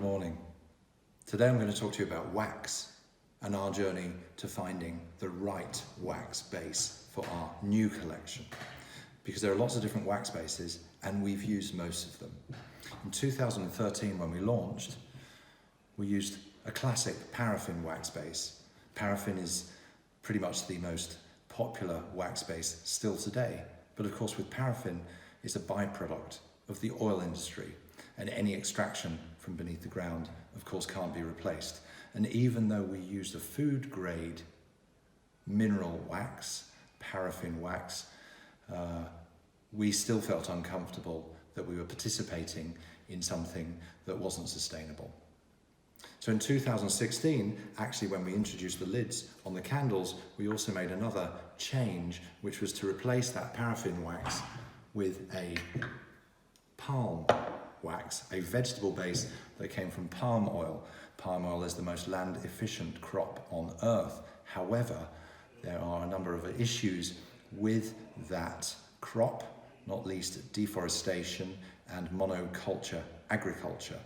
morning. Today I'm going to talk to you about wax and our journey to finding the right wax base for our new collection. Because there are lots of different wax bases and we've used most of them. In 2013 when we launched, we used a classic paraffin wax base. Paraffin is pretty much the most popular wax base still today. But of course with paraffin, it's a byproduct of the oil industry, and any extraction from beneath the ground of course can't be replaced. And even though we used a food grade mineral wax, paraffin wax, we still felt uncomfortable that we were participating in something that wasn't sustainable. So in 2016, actually when we introduced the lids on the candles, we also made another change, which was to replace that paraffin wax with a palm wax, a vegetable base that came from palm oil. Palm oil is the most land efficient crop on earth. However, there are a number of issues with that crop, not least deforestation and monoculture agriculture.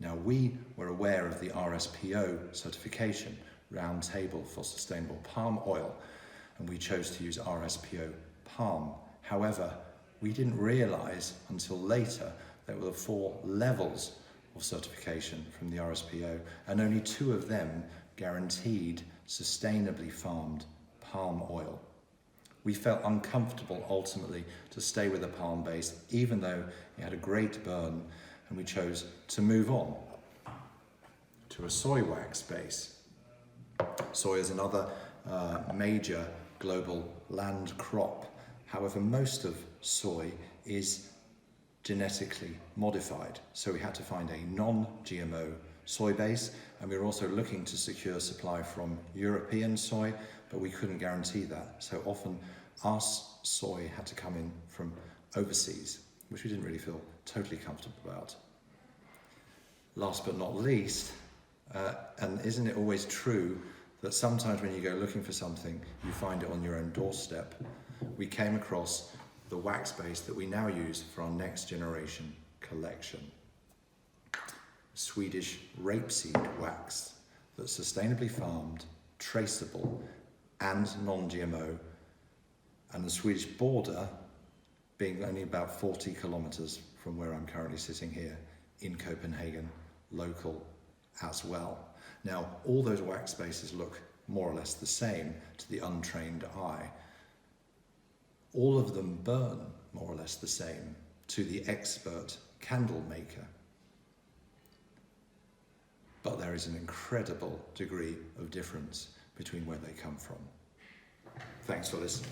Now we were aware of the RSPO certification, Round Table for Sustainable Palm Oil, and we chose to use RSPO palm. However, we didn't realize until later there were 4 levels of certification from the RSPO, and only 2 of them guaranteed sustainably farmed palm oil. We felt uncomfortable ultimately to stay with a palm base, even though it had a great burn, and we chose to move on to a soy wax base. Soy is another major global land crop. However, most of soy is genetically modified. So we had to find a non-GMO soy base, and we were also looking to secure supply from European soy, but we couldn't guarantee that. So often our soy had to come in from overseas, which we didn't really feel totally comfortable about. Last but not least, and isn't it always true that sometimes when you go looking for something, you find it on your own doorstep? We came across the wax base that we now use for our next generation collection. Swedish rapeseed wax that's sustainably farmed, traceable and non-GMO, and the Swedish border being only about 40 kilometers from where I'm currently sitting here in Copenhagen, local as well. Now, all those wax bases look more or less the same to the untrained eye. All of them burn more or less the same to the expert candle maker. But there is an incredible degree of difference between where they come from. Thanks for listening.